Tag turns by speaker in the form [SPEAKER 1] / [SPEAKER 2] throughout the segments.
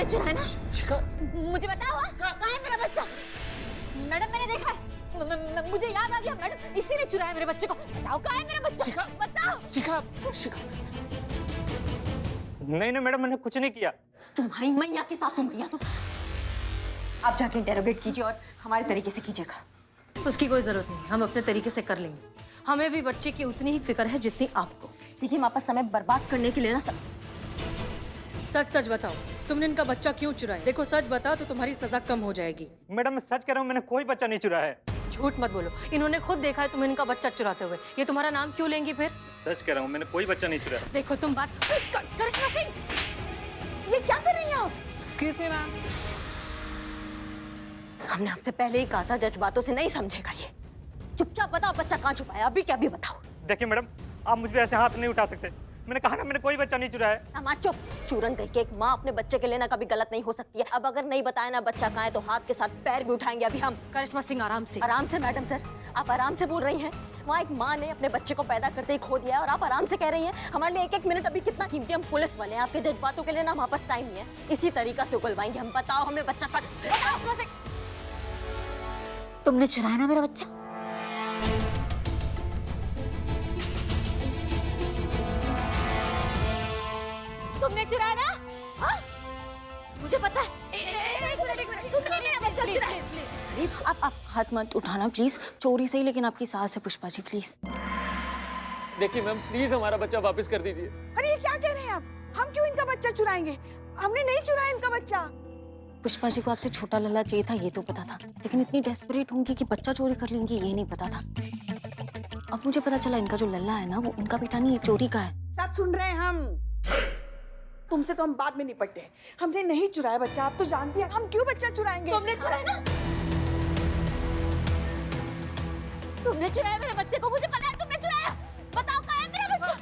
[SPEAKER 1] तुमने चुराया ना?
[SPEAKER 2] शिखा,
[SPEAKER 1] मुझे बताओ कहाँ है मेरा बच्चा? मैडम मैंने देखा है, मुझे याद आ गया मैडम, इसी ने चुराया मेरे बच्चे को। बताओ कहाँ है मेरा बच्चा?
[SPEAKER 2] शिखा,
[SPEAKER 1] बताओ।
[SPEAKER 2] शिखा, शिखा।
[SPEAKER 3] नहीं नहीं मैडम, मैंने कुछ नहीं किया।
[SPEAKER 1] तुम्हारी मैया की सासू मैया तुम। आप जाके इंटेरोगेट कीजिए और हमारे तरीके से कीजिएगा।
[SPEAKER 4] उसकी कोई जरूरत नहीं, हम अपने तरीके से कर लेंगे। हमें भी बच्चे की उतनी ही फिक्र है जितनी आपको।
[SPEAKER 1] देखिए हमारे पास समय बर्बाद करने के लिए ना
[SPEAKER 4] सच सच बताओ, तुमने इनका बच्चा क्यों चुराया? देखो सच बताओ तो तुम्हारी सजा कम हो जाएगी।
[SPEAKER 3] मैडम मैं सच कह रहा हूँ, मैंने कोई बच्चा नहीं चुराया है।
[SPEAKER 4] झूठ मत बोलो, इन्होंने खुद देखा है तुम इनका बच्चा चुराते हुए। ये तुम्हारा नाम क्यों लेंगी फिर?
[SPEAKER 3] सच कह रहा हूँ, मैंने कोई बच्चा नहीं चुराया।
[SPEAKER 4] देखो तुम बात करिश्मा सिंह,
[SPEAKER 1] ये क्या कर रही हैं आप?
[SPEAKER 4] Excuse me ma'am.
[SPEAKER 1] हमने आपसे पहले ही कहा था जज्बातों से नहीं समझेगा ये। चुपचाप बताओ बच्चा कहाँ छुपाया, अभी क्या भी बताओ।
[SPEAKER 3] देखिए मैडम, आप मुझ पे ऐसे हाथ नहीं उठा सकते। मैंने कहा ना, मैंने कोई बच्चा नहीं चुराया है।
[SPEAKER 1] अम्मा चुप। चूरन कह के एक माँ अपने बच्चे के लिए ना कभी गलत नहीं हो सकती है। अब अगर नहीं बताया ना बच्चा कहाँ है तो हाथ के साथ पैर भी उठाएंगे अभी हम।
[SPEAKER 4] करिश्मा सिंह आराम से।
[SPEAKER 1] आराम से मैडम सर, आप आराम से बोल रही हैं। वहाँ एक माँ ने अपने बच्चे को पैदा करते ही खो दिया है और आप आराम से कह रही हैं। हमारे लिए एक एक मिनट अभी कितना कीमती। हम पुलिस वाले हैं, आपके जज्बातों के लिए ना हमारे पास टाइम नहीं है। इसी तरीका से उगलवाएंगे हम। बताओ हमने बच्चा करिश्मा सिंह, तुमने चुराया ना मेरा बच्चा? तुमने चुराया ना? हाँ? मुझे पता है। एक मिनट, तुमने मेरा बच्चा चुराया।
[SPEAKER 5] अरे आप हाथ मत उठाना प्लीज। चोरी सही लेकिन आपकी सास है पुष्पा जी, प्लीज।
[SPEAKER 2] देखिए मैम, प्लीज हमारा बच्चा वापस कर दीजिए।
[SPEAKER 6] अरे ये क्या कह रहे हैं आप? हम क्यों इनका बच्चा चुराएंगे? हमने नहीं चुराया इनका बच्चा।
[SPEAKER 5] पुष्पा जी को आपसे छोटा लल्ला चाहिए था, ये तो पता था, लेकिन इतनी डेस्परेट होंगी कि बच्चा चोरी कर लेंगी ये नहीं पता था। अब मुझे पता चला इनका जो लल्ला है ना वो इनका बेटा नहीं, चोरी का है।
[SPEAKER 6] सब सुन रहे हैं हम। तुमसे तो हम बाद में निपटते हैं। हमने नहीं चुराया बच्चा, आप तो जानती हैं। हम क्यों बच्चा चुराएंगे?
[SPEAKER 1] तुमने चुराया ना? तुमने चुराया मेरे बच्चे को, मुझे पता है तुमने चुराया। बताओ कहाँ है मेरा बच्चा?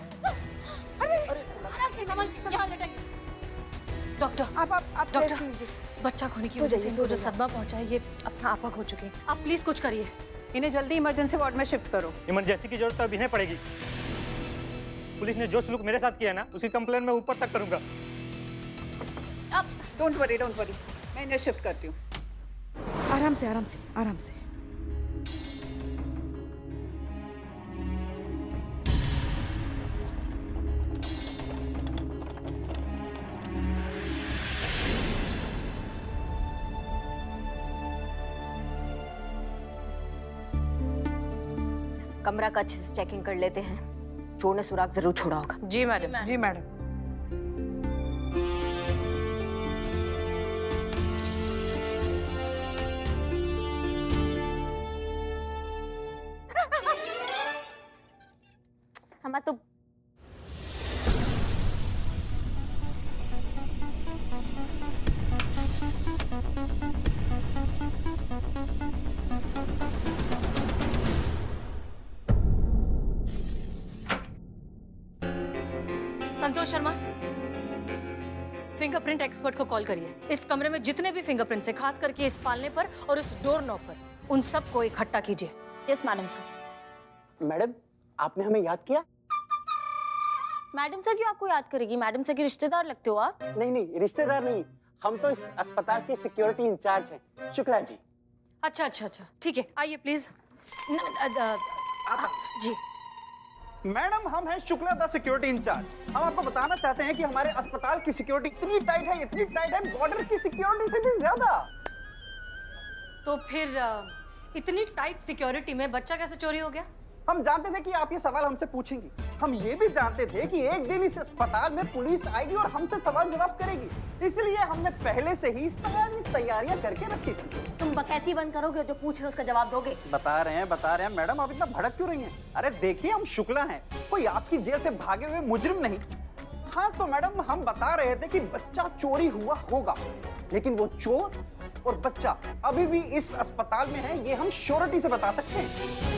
[SPEAKER 4] डॉक्टर,
[SPEAKER 6] आप
[SPEAKER 4] डॉक्टर,
[SPEAKER 6] रेस्ट कीजिए।
[SPEAKER 4] बच्चा खोने की वजह से इनको जो सदमा पहुंचा है ये अपना आपा खो चुके हैं। आप प्लीज कुछ करिए।
[SPEAKER 6] इन्हें जल्दी इमरजेंसी वार्ड में शिफ्ट करो।
[SPEAKER 3] इमरजेंसी की जरूरत अभी नहीं पड़ेगी। पुलिस ने जो सलूक मेरे साथ किया है ना, उसकी कंप्लेन मैं ऊपर तक करूंगा।
[SPEAKER 6] डोंट वरी, मैं इन्हें शिफ्ट करती हूँ। आराम से, आराम से, आराम से।
[SPEAKER 1] कमरा का अच्छे से चेकिंग कर लेते हैं। चोर ने सुराग जरूर छोड़ा होगा।
[SPEAKER 4] जी मैडम।
[SPEAKER 6] जी मैडम।
[SPEAKER 1] हमारा तो
[SPEAKER 4] संतोष शर्मा, फिंगरप्रिंट एक्सपर्ट को कॉल करिए। इस कमरे में जितने भी फिंगरप्रिंट्स हैं, खास करके इस पालने पर और इस डोर नॉब पर, उन सबको इकट्ठा कीजिए।
[SPEAKER 5] Yes madam sir.
[SPEAKER 2] मैडम, आपने हमें याद किया?
[SPEAKER 5] मैडम सर क्यों आपको याद करेगी? मैडम सर के रिश्तेदार लगते हो आप।
[SPEAKER 2] नहीं, रिश्तेदार नहीं, हम तो इस अस्पताल के सिक्योरिटी इंचार्ज हैं, शुक्ला जी।
[SPEAKER 4] अच्छा, ठीक है, आइए प्लीज। जी
[SPEAKER 7] मैडम, हम हैं शुक्ला द सिक्योरिटी इंचार्ज। हम आपको बताना चाहते हैं कि हमारे अस्पताल की सिक्योरिटी इतनी टाइट है, बॉर्डर की सिक्योरिटी से भी ज्यादा।
[SPEAKER 4] तो फिर इतनी टाइट सिक्योरिटी में बच्चा कैसे चोरी हो गया?
[SPEAKER 7] हम जानते थे कि आप ये सवाल हमसे पूछेंगी। हम ये भी जानते थे कि एक दिन इस अस्पताल में पुलिस आएगी और हमसे सवाल जवाब करेगी, इसलिए हमने पहले से ही सारी तैयारियां करके रखी थी।
[SPEAKER 1] तुम बकैती बंद करोगे, जो पूछ रहे हो उसका जवाब दोगे।
[SPEAKER 7] बता रहे हैं मैडम, आप इतना भड़क क्यों रही हैं? अरे देखिए, हम शुक्ला हैं, कोई आपकी जेल से भागे हुए मुजरिम नहीं। हाँ तो मैडम, हम बता रहे थे कि बच्चा चोरी हुआ होगा, लेकिन वो चोर और बच्चा अभी भी इस अस्पताल में है, ये हम श्योरिटी से बता सकते हैं।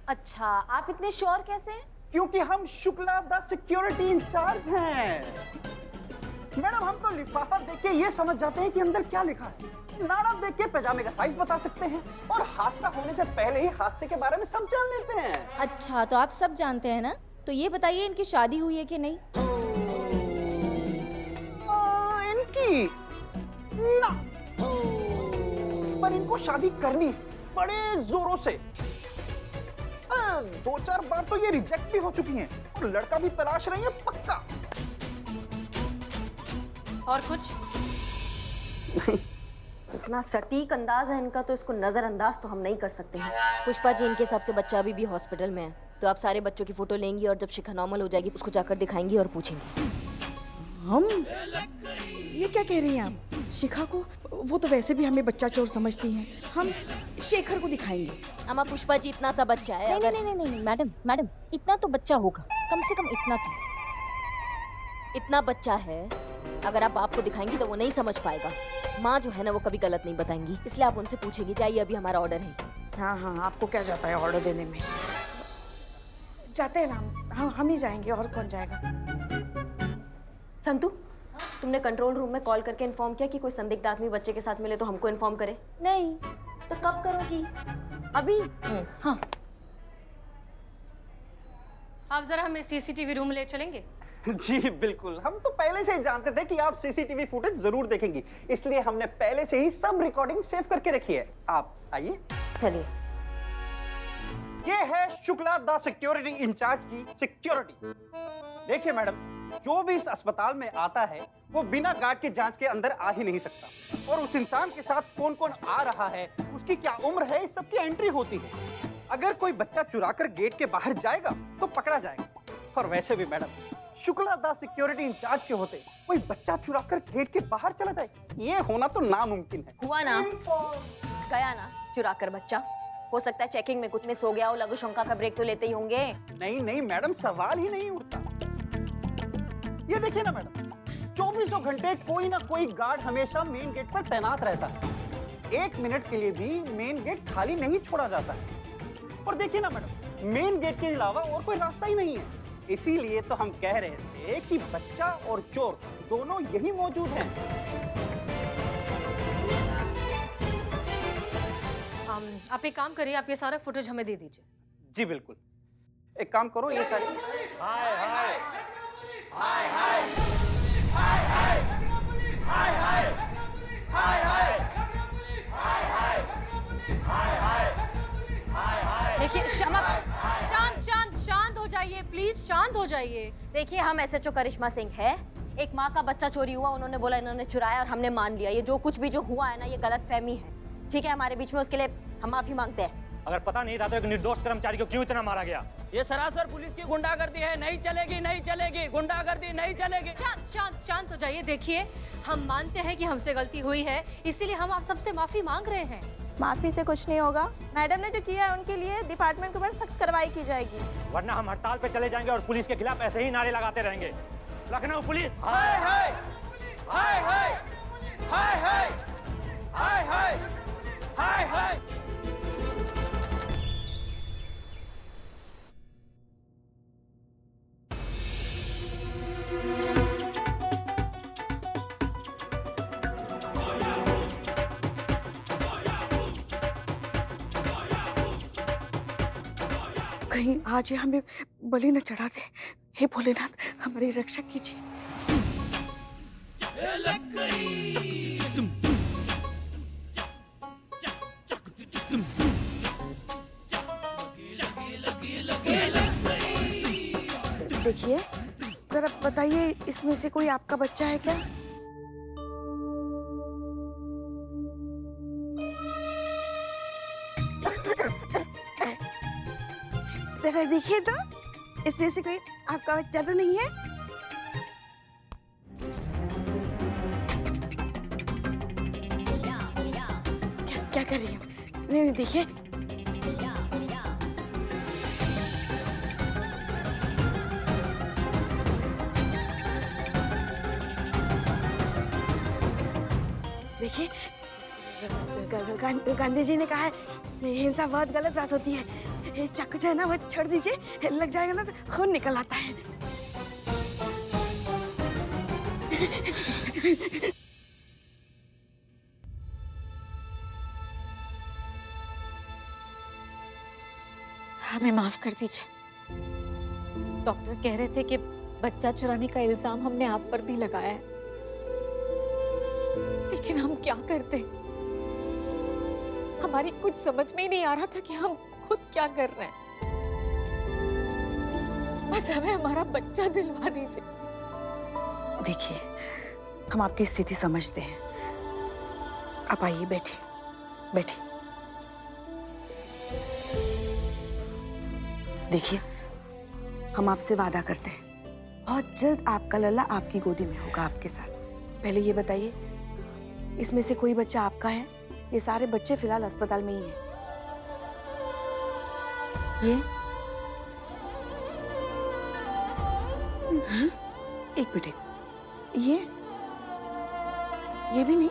[SPEAKER 1] अच्छा, आप इतने श्योर कैसे हैं?
[SPEAKER 7] क्योंकि हम शुक्ला द सिक्योरिटी इंचार्ज हैं। मैडम, हम तो लिफाफा देख के ये समझ जाते हैं कि अंदर क्या लिखा है। नाड़ा देख के पैजामे का साइज बता सकते हैं और हादसा होने से पहले ही हादसे के बारे में सब जान लेते हैं।
[SPEAKER 5] अच्छा, तो आप सब जानते हैं ना? तो ये बताइए इनकी शादी हुई है कि नहीं?
[SPEAKER 7] हमको शादी करनी है बड़े जोरों से। 2-4 बार तो ये रिजेक्ट भी हो चुकी हैं और लड़का भी तलाश रही है पक्का।
[SPEAKER 4] और कुछ?
[SPEAKER 1] इतना सटीक अंदाज है इनका, तो इसको नजरअंदाज तो हम नहीं कर सकते हैं। पुष्पा जी, इनके हिसाब से बच्चा अभी भी हॉस्पिटल में है, तो आप सारे बच्चों की फोटो लेंगी और जब शिखा नॉर्मल हो जाएगी उसको जाकर दिखाएंगी और पूछेंगी।
[SPEAKER 6] हम? ये क्या कह रही हैं आप? शिखा को? वो तो वैसे भी हमें बच्चा चोर समझती हैं। हम शेखर को दिखाएंगे।
[SPEAKER 1] अम्मा पुष्पा जी, इतना सा बच्चा है।
[SPEAKER 5] नहीं
[SPEAKER 1] अगर
[SPEAKER 5] नहीं नहीं नहीं नहीं, मैडम मैडम, इतना तो बच्चा होगा, कम से कम इतना तो।
[SPEAKER 1] इतना बच्चा है, अगर आप बाप को दिखाएंगी तो वो नहीं समझ पाएगा। माँ जो है ना, वो कभी गलत नहीं बताएंगी, इसलिए आप उनसे पूछेंगी। जाइए, अभी हमारा ऑर्डर है।
[SPEAKER 6] हाँ हाँ, आपको क्या जाता है ऑर्डर देने में? जाते हैं ना हम ही जाएंगे, और कौन जाएगा?
[SPEAKER 1] संतू, तुमने कंट्रोल रूम में कॉल करके इन्फॉर्म किया कि कोई संदिग्ध आदमी बच्चे के साथ मिले तो हमको इन्फॉर्म करे?
[SPEAKER 5] नहीं।
[SPEAKER 1] तो कब करोगी?
[SPEAKER 5] अभी? हाँ।
[SPEAKER 4] आप जरा हमें सीसीटीवी रूम ले चलेंगे?
[SPEAKER 7] जी बिल्कुल, हम तो पहले से ही जानते थे कि आप सीसीटीवी फुटेज जरूर देखेंगी, इसलिए हमने पहले से ही सब रिकॉर्डिंग सेव करके रखी है। आप आइए।
[SPEAKER 1] चलिए।
[SPEAKER 7] ये है शुक्ला द सिक्योरिटी इंचार्ज की सिक्योरिटी। देखिए मैडम, जो भी इस अस्पताल में आता है वो बिना गार्ड के जांच के अंदर आ ही नहीं सकता, और उस इंसान के साथ कौन कौन आ रहा है, उसकी क्या उम्र है, इस सब की एंट्री होती है। अगर कोई बच्चा चुराकर गेट के बाहर जाएगा तो पकड़ा जाएगा, और वैसे भी मैडम, शुक्ला दा सिक्योरिटी इंचार्ज के होते कोई बच्चा चुराकर गेट के बाहर चला जाए, ये होना तो नामुमकिन है।
[SPEAKER 1] हुआ ना, गया ना चुराकर बच्चा। हो सकता है चेकिंग में कुछ मिस हो गया हो, लघु शंका का ब्रेक तो लेते ही होंगे।
[SPEAKER 7] नहीं नहीं मैडम, सवाल ही नहीं उठता। ये देखिए ना मैडम, 24 घंटे कोई ना कोई गार्ड हमेशा मेन गेट पर तैनात रहता है। 1 मिनट के लिए भी मेन गेट खाली नहीं छोड़ा जाता है। और देखिए ना मैडम, मेन गेट के अलावा और कोई रास्ता ही नहीं है। इसीलिए तो हम कह रहे थे कि बच्चा और चोर दोनों यही मौजूद हैं।
[SPEAKER 4] आप एक काम करिए, आप ये सारा फुटेज हमें दे दीजिए।
[SPEAKER 7] जी बिल्कुल, एक काम करो, ये सारी
[SPEAKER 3] हाय हाय हाय हाय।
[SPEAKER 4] देखिए शांत शांत शांत हो जाइए प्लीज, शांत हो जाइए।
[SPEAKER 1] देखिए, हम एसएचओ करिश्मा सिंह है। एक माँ का बच्चा चोरी हुआ, उन्होंने बोला इन्होंने चुराया और हमने मान लिया। ये जो कुछ भी जो हुआ है ना, ये गलत फहमी है, ठीक है, हमारे बीच में। उसके लिए हम माफी मांगते हैं।
[SPEAKER 3] अगर पता नहीं था तो एक निर्दोष कर्मचारी को क्यों इतना मारा गया?
[SPEAKER 8] ये सरासर पुलिस की गुंडागर्दी है। नहीं चलेगी, नहीं चलेगी, गुंडागर्दी नहीं चलेगी।
[SPEAKER 4] शांत शांत शांत हो जाइए। देखिए, हम मानते हैं कि हमसे गलती हुई है, इसीलिए हम आप सबसे माफी मांग रहे हैं।
[SPEAKER 9] माफी से कुछ नहीं होगा। मैडम ने जो किया है उनके लिए डिपार्टमेंट के ऊपर सख्त कार्रवाई की जाएगी,
[SPEAKER 3] वरना हम हड़ताल पे चले जाएंगे और पुलिस के खिलाफ ऐसे ही नारे लगाते रहेंगे। लखनऊ पुलिस
[SPEAKER 8] हाय हाय हाय हाय हाय हाय हाय हाय हाय हाय।
[SPEAKER 6] कहीं आज ये हमें बलि न चढ़ा दे। हे भोलेनाथ, हमारी रक्षा कीजिए। देखिए, जरा बताइए, इसमें से कोई आपका बच्चा है क्या? जरा देखिए तो, इसमें से कोई आपका बच्चा तो नहीं है? क्या कर रही हो? नहीं देखिए। देखिए, गांधी जी ने कहा है हिंसा बहुत गलत बात होती है। ये चाकू जो है ना वो छोड़ दीजिए, लग जाएगा ना तो खून निकल आता है।
[SPEAKER 5] हमें माफ कर दीजिए। डॉक्टर कह रहे थे कि बच्चा चुराने का इल्जाम हमने आप पर भी लगाया है, लेकिन हम क्या करते? हमारी कुछ समझ में ही नहीं आ रहा था कि हम खुद क्या कर रहे हैं। बस हमें हमारा बच्चा दिलवा दीजिए।
[SPEAKER 6] देखिए, हम आपकी स्थिति समझते हैं। आप आइए, बैठिए बैठिए। देखिए, हम आपसे वादा करते हैं बहुत जल्द आपका लल्ला आपकी गोदी में होगा आपके साथ। पहले ये बताइए, इसमें से कोई बच्चा आपका है? ये सारे बच्चे फिलहाल अस्पताल में ही हैं। ये एक मिनट, ये भी नहीं।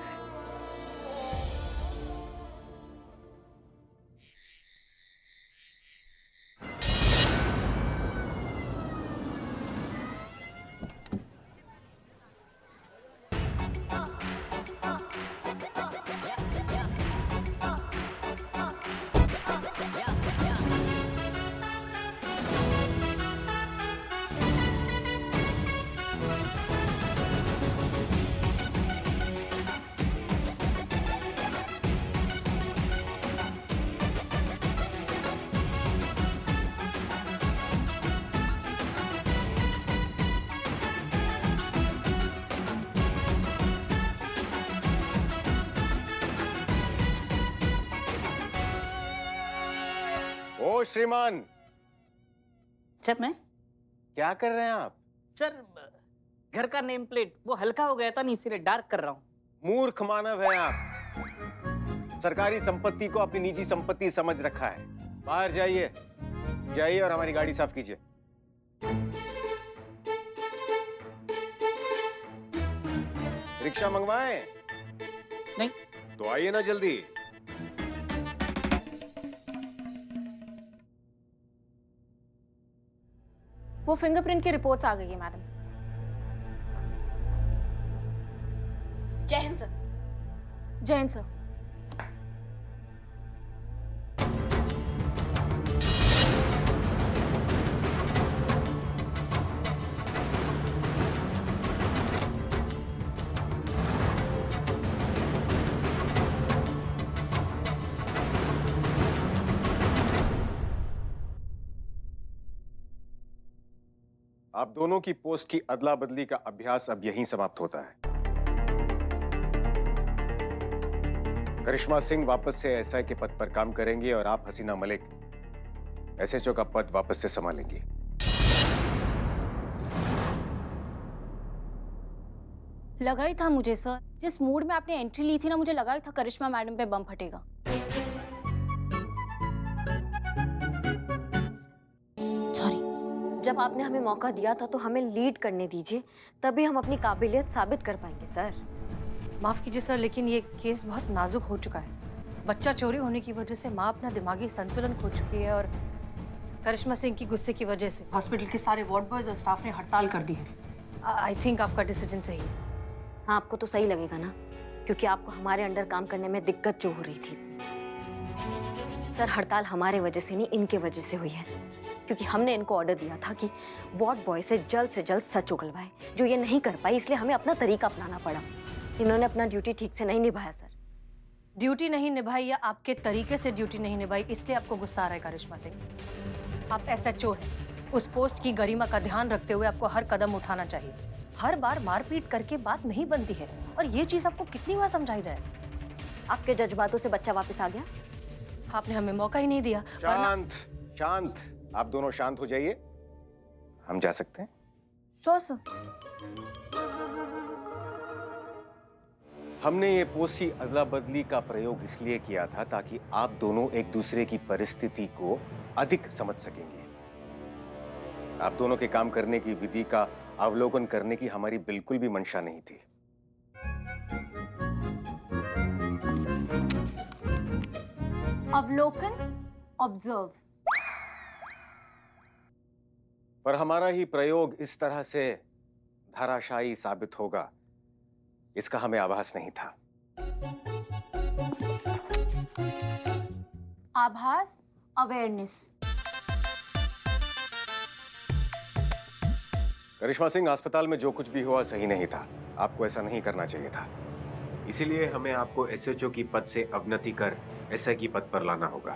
[SPEAKER 10] ओ श्रीमान,
[SPEAKER 8] सर मैं
[SPEAKER 10] क्या कर रहे हैं आप?
[SPEAKER 8] सर घर का नेम प्लेट वो हल्का हो गया था नहीं, इसीलिए डार्क कर रहा हूँ।
[SPEAKER 10] मूर्ख मानव है आप। सरकारी संपत्ति को अपनी निजी संपत्ति समझ रखा है। बाहर जाइए, जाइए और हमारी गाड़ी साफ कीजिए। रिक्शा मंगवाएं?
[SPEAKER 8] नहीं।
[SPEAKER 10] तो आइए ना जल्दी।
[SPEAKER 9] वो फिंगरप्रिंट की रिपोर्ट्स आ गई है मैडम।
[SPEAKER 1] जय हिंद सर।
[SPEAKER 9] जय हिंद सर।
[SPEAKER 10] आप दोनों की पोस्ट की अदला बदली का अभ्यास अब यहीं समाप्त होता है। करिश्मा सिंह वापस से एसआई के पद पर काम करेंगी और आप हसीना मलिक एसएचओ का पद वापस से संभालेंगी।
[SPEAKER 5] लगा ही था मुझे सर, जिस मूड में आपने एंट्री ली थी ना, मुझे लगा ही था करिश्मा मैडम पे बम फटेगा। सॉरी।
[SPEAKER 1] जब आपने हमें मौका दिया था तो हमें लीड करने दीजिए, तभी हम अपनी काबिलियत साबित कर पाएंगे सर।
[SPEAKER 4] माफ कीजिए सर, लेकिन ये केस बहुत नाजुक हो चुका है। बच्चा चोरी होने की वजह से माँ अपना दिमागी संतुलन खो चुकी है और करिश्मा सिंह की गुस्से की वजह से हॉस्पिटल के सारे वार्ड बॉयज और स्टाफ ने हड़ताल कर दी है। आई थिंक आपका डिसीजन सही है।
[SPEAKER 1] हाँ, आपको तो सही लगेगा ना, क्योंकि आपको हमारे अंडर काम करने में दिक्कत जो हो रही थी। सर, हड़ताल हमारे वजह से नहीं, इनके वजह से हुई है, क्योंकि हमने इनको ऑर्डर दिया था कि वार्ड बॉय से जल्द सच उगलवाए, जो ये नहीं कर पाई, इसलिए हमें अपना तरीका अपनाना पड़ा। इन्होंने अपना ड्यूटी ठीक से नहीं निभाया सर।
[SPEAKER 4] ड्यूटी नहीं निभाई या आपके तरीके से ड्यूटी नहीं निभाई, इसलिए आपको गुस्सा आ रहा है करिश्मा सिंह। आप एसएचओ हैं, उस पोस्ट की गरिमा का ध्यान रखते हुए आपको हर कदम उठाना चाहिए। हर बार मारपीट करके बात नहीं बनती है, और ये चीज आपको कितनी बार समझाई जाए।
[SPEAKER 1] आपके जज्बातों से बच्चा वापस आ गया।
[SPEAKER 4] आपने हमें मौका ही नहीं दिया।
[SPEAKER 10] शांत, आप दोनों शांत हो जाइए। हम जा सकते हैं?
[SPEAKER 9] Sure sir.
[SPEAKER 10] हमने ये पोस्ट की अदला बदली का प्रयोग इसलिए किया था ताकि आप दोनों एक दूसरे की परिस्थिति को अधिक समझ सकेंगे। आप दोनों के काम करने की विधि का अवलोकन करने की हमारी बिल्कुल भी मंशा नहीं थी।
[SPEAKER 5] अवलोकन, ऑब्जर्व।
[SPEAKER 10] पर हमारा ही प्रयोग इस तरह से धराशायी साबित होगा, इसका हमें आभास नहीं था।
[SPEAKER 5] आभास, अवेयरनेस।
[SPEAKER 10] करिश्मा सिंह, अस्पताल में जो कुछ भी हुआ सही नहीं था। आपको ऐसा नहीं करना चाहिए था। इसीलिए हमें आपको एसएचओ की पद से अवनति कर एसआई की पद पर लाना होगा।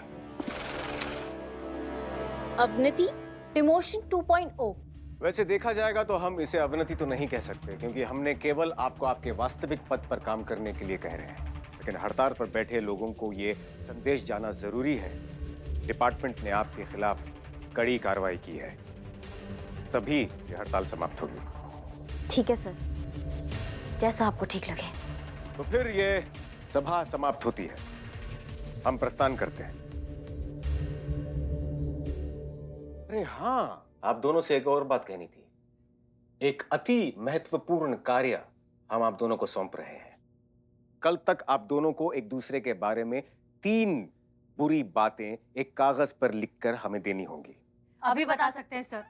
[SPEAKER 5] अवनति, डिमोशन 2.0।
[SPEAKER 10] वैसे देखा जाएगा तो हम इसे अवनति तो नहीं कह सकते, क्योंकि हमने केवल आपको आपके वास्तविक पद पर काम करने के लिए कह रहे हैं। लेकिन हड़ताल पर बैठे लोगों को ये संदेश जाना जरूरी है, डिपार्टमेंट ने आपके खिलाफ कड़ी कार्रवाई की है, तभी ये हड़ताल समाप्त होगी।
[SPEAKER 1] ठीक है सर, जैसा आपको ठीक लगे।
[SPEAKER 10] तो फिर ये सभा समाप्त होती है, हम प्रस्थान करते हैं। अरे हाँ, आप दोनों से एक और बात कहनी थी। एक अति महत्वपूर्ण कार्य हम आप दोनों को सौंप रहे हैं। कल तक आप दोनों को एक दूसरे के बारे में 3 बुरी बातें एक कागज पर लिखकर हमें देनी होंगी।
[SPEAKER 4] अभी बता सकते हैं सर।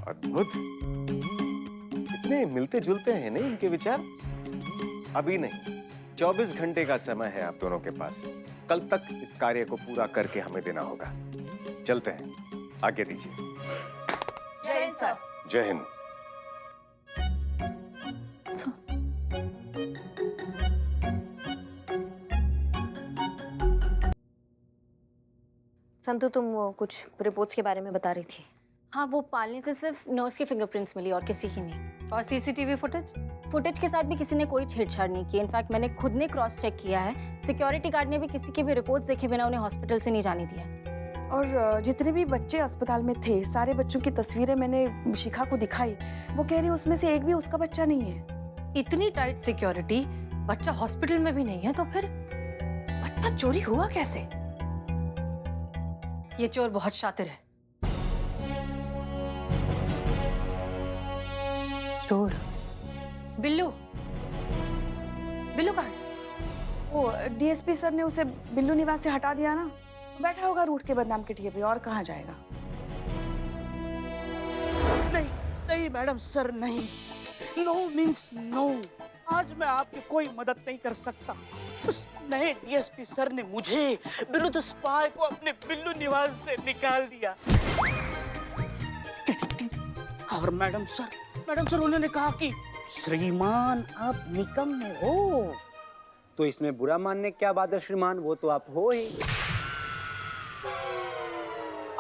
[SPEAKER 10] अद्भुत, इतने मिलते जुलते हैं नहीं इनके विचार। अभी नहीं, 24 घंटे का समय है आप दोनों के पास। कल तक इस कार्य को पूरा करके हमें देना होगा। चलते हैं, आगे दीजिए।
[SPEAKER 9] जय हिंद सर।
[SPEAKER 10] जय हिंद।
[SPEAKER 1] संतु, तुम वो कुछ रिपोर्ट्स के बारे में बता रही थी।
[SPEAKER 5] हाँ, वो पालने से सिर्फ नर्स के फिंगरप्रिंट्स मिली और किसी की नहीं।
[SPEAKER 4] और सीसीटीवी फुटेज के साथ भी किसी ने कोई छेड़छाड़ नहीं की। इनफैक्ट मैंने खुद ने क्रॉस चेक किया है। सिक्योरिटी गार्ड ने भी किसी के भी रिपोर्ट्स देखे बिना उन्हें हॉस्पिटल से नहीं जाने दिया।
[SPEAKER 6] और जितने भी बच्चे अस्पताल में थे, सारे बच्चों की तस्वीरें मैंने शिखा को दिखाई। वो कह रही उसमें से एक भी उसका बच्चा नहीं है।
[SPEAKER 4] इतनी टाइट सिक्योरिटी, बच्चा हॉस्पिटल में भी नहीं है, तो फिर बच्चा चोरी हुआ कैसे? ये चोर बहुत शातिर है। चोर बिल्लू, बिल्लू कहाँ है?
[SPEAKER 6] वो डीएसपी सर ने उसे बिल्लू निवास से हटा दिया ना, बैठा होगा रूट के बदनाम के ठिके पे, और कहाँ जाएगा।
[SPEAKER 8] नहीं नहीं मैडम सर, नहीं। No means no. आज मैं आपकी कोई मदद नहीं कर सकता। उस नए डीएसपी सर ने मुझे, बिल्लू द स्पाई को, अपने बिल्लू निवास से निकाल दिया। और मैडम सर उन्होंने कहा कि श्रीमान आप निकम्मे हो।
[SPEAKER 2] तो इसमें बुरा मानने क्या बात है श्रीमान, वो तो आप हो ही।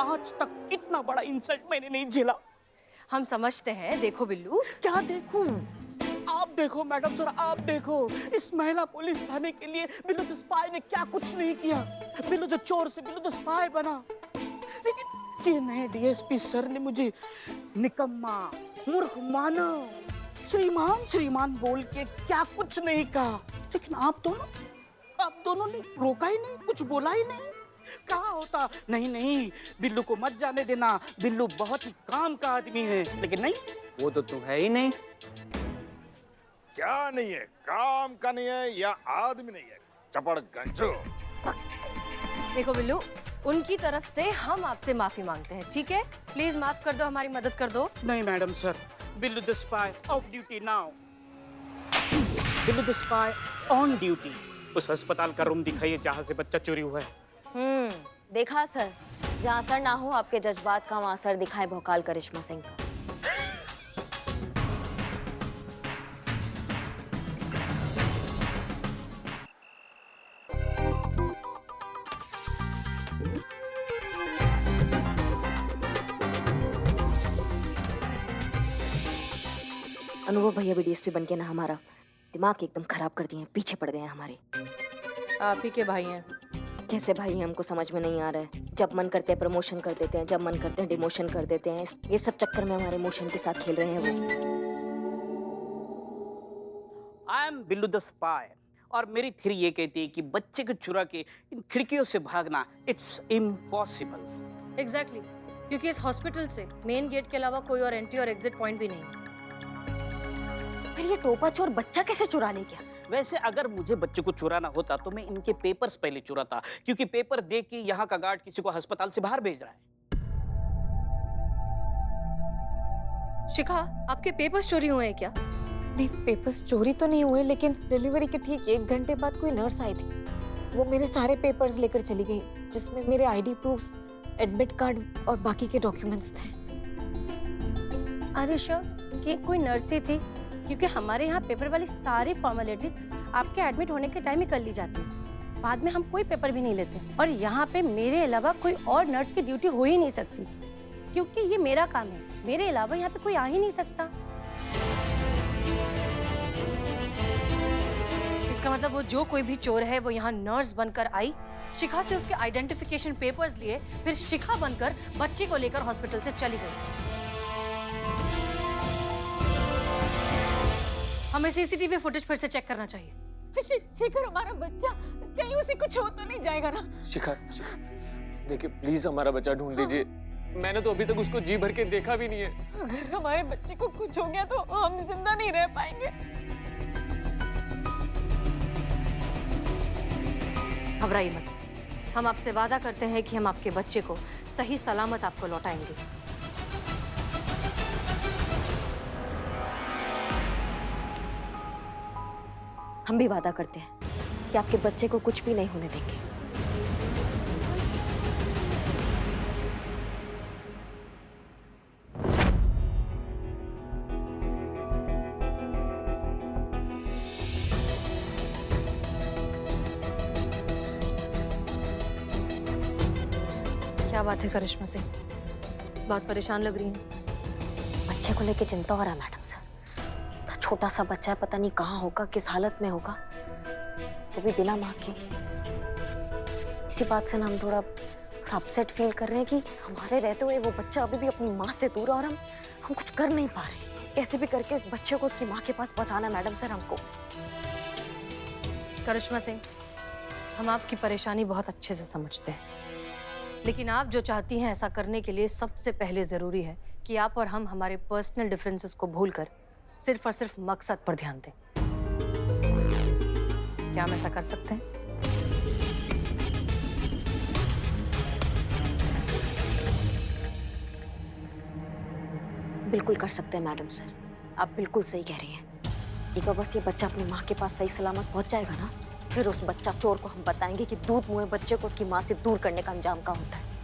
[SPEAKER 8] आज तक इतना बड़ा इंसल्ट मैंने नहीं झेला।
[SPEAKER 4] हम समझते हैं। देखो बिल्लू,
[SPEAKER 8] क्या देखूं? आप देखो मैडम सर, आप देखो। इस महिला पुलिस थाने के लिए बिल्लू द स्पाई ने क्या कुछ नहीं किया। बिल्लू द चोर से बिल्लू द स्पाई बना। लेकिन ये नए डीएसपी सर ने मुझे निकम्मा, मूर्ख मानव, श्रीमान बोल के क्या कुछ नहीं कहा। लेकिन आप दोनों ने रोका ही नहीं, कुछ बोला ही नहीं। कहा होता नहीं बिल्लू को मत जाने देना, बिल्लू बहुत ही काम का आदमी है। लेकिन नहीं,
[SPEAKER 2] वो तो तुम है ही नहीं।
[SPEAKER 11] क्या नहीं है? काम का नहीं है या आदमी नहीं है? चपड़ गंजो।
[SPEAKER 4] देखो बिल्लू, उनकी तरफ से हम आपसे माफी मांगते हैं, ठीक है? प्लीज माफ कर दो, हमारी मदद कर दो।
[SPEAKER 8] नहीं madam sir, Billu the spy of duty now. Billu the spy on duty. उस अस्पताल का रूम दिखाइए जहाँ से बच्चा चोरी हुआ है।
[SPEAKER 1] देखा सर, जहाँ असर ना हो आपके जज्बात का, वहाँ असर दिखाए भोकाल करिश्मा सिंह का। अनुभव भैया भी डीएसपी बन के ना हमारा दिमाग एकदम खराब कर दिए हैं, पीछे पड़ गए हैं हमारे।
[SPEAKER 4] आप ही के भाई हैं।
[SPEAKER 1] कैसे भाई हैं हमको समझ में नहीं आ रहा है। जब मन करते हैं प्रमोशन कर देते हैं, जब मन करते हैं डिमोशन कर देते हैं। ये सब चक्कर में हमारे इमोशन के साथ खेल रहे हैं वो।
[SPEAKER 8] I am Billu the spy और मेरी थ्योरी ये कहती है कि बच्चे को चुरा के इन खिड़कियों से भागना इट्स इम्पॉसिबल।
[SPEAKER 4] एग्जैक्टली, क्योंकि इस हॉस्पिटल से मेन गेट के अलावा कोई और एंट्री और एग्जिट पॉइंट भी नहीं है।
[SPEAKER 1] फिर ये टोपा चोर बच्चा कैसे चुरा ले गया?
[SPEAKER 8] वैसे अगर मुझे बच्चे को चुराना होता तो मैं इनके पेपर्स पहले चुराता, क्योंकि पेपर देख के यहाँ का गार्ड किसी को अस्पताल से बाहर भेज रहा है।
[SPEAKER 4] शिखा, आपके पेपर्स चोरी हुए हैं क्या?
[SPEAKER 5] नहीं, पेपर्स चोरी तो नहीं हुए, लेकिन डिलीवरी के ठीक 1 घंटे बाद कोई नर्स आई थी। वो मेरे सारे पेपर्स लेकर चली गई, जिसमें मेरे आईडी प्रूफ्स, एडमिट कार्ड और बाकी के डॉक्यूमेंट्स थे।
[SPEAKER 4] अरे श्योर कि कोई नर्स ही थी, क्योंकि हमारे यहाँ पेपर वाली सारी फॉर्मेलिटीज आपके एडमिट होने के टाइम ही कर ली जाती है। बाद में हम कोई पेपर भी नहीं लेते, और यहाँ पे मेरे अलावा कोई और नर्स की ड्यूटी हो ही नहीं सकती, क्योंकि ये मेरा काम है। मेरे अलावा यहाँ पे कोई आ ही नहीं सकता। इसका मतलब वो जो कोई भी चोर है वो यहाँ नर्स बनकर आई, शिखा से उसके आइडेंटिफिकेशन पेपर्स लिए, फिर शिखा बनकर बच्चे को लेकर हॉस्पिटल से चली गई। हमें सीसीटीवी फुटेज फिर से चेक करना चाहिए।
[SPEAKER 9] शिखर हमारा बच्चा, कहीं उसे कुछ हो तो नहीं जाएगा ना?
[SPEAKER 12] शिखर, देखिए प्लीज हमारा बच्चा ढूंढ दीजिए। मैंने तो अभी तक उसको जी भर के देखा भी नहीं है।
[SPEAKER 9] अगर हमारे बच्चे को कुछ हो गया तो हम जिंदा नहीं रह पाएंगे।
[SPEAKER 4] घबराइए मत, हम आपसे वादा करते हैं कि हम आपके बच्चे को सही सलामत आपको लौटाएंगे।
[SPEAKER 1] हम भी वादा करते हैं कि आपके बच्चे को कुछ भी नहीं होने देंगे।
[SPEAKER 4] क्या बात है करिश्मा सिंह, बहुत परेशान लग रही हैं।
[SPEAKER 1] बच्चे को लेके चिंता हो रहा है मैडम सर। छोटा सा बच्चा है, पता नहीं कहाँ होगा, किस हालत में होगा, वो भी बिना माँ के। इसी बात से ना हम थोड़ा अपसेट फील कर रहे हैं कि हमारे रहते हुए वो बच्चा अभी भी अपनी माँ से दूर है और हम कुछ कर नहीं पा रहे। कैसे भी करके इस बच्चे को उसकी माँ के पास पहुँचाना है मैडम सर हमको।
[SPEAKER 4] करिश्मा सिंह, हम आपकी परेशानी बहुत अच्छे से समझते हैं, लेकिन आप जो चाहती हैं ऐसा करने के लिए सबसे पहले जरूरी है कि आप और हम हमारे पर्सनल डिफरेंसेस को भूलकर सिर्फ और सिर्फ मकसद पर ध्यान दें। क्या हम ऐसा कर सकते हैं?
[SPEAKER 1] बिल्कुल कर सकते हैं मैडम सर, आप बिल्कुल सही कह रही हैं। एक बार बस ये बच्चा अपनी माँ के पास सही सलामत पहुंच जाएगा ना, फिर उस बच्चा चोर को हम बताएंगे कि दूध मुँहे बच्चे को उसकी माँ से दूर करने का अंजाम क्या होता है।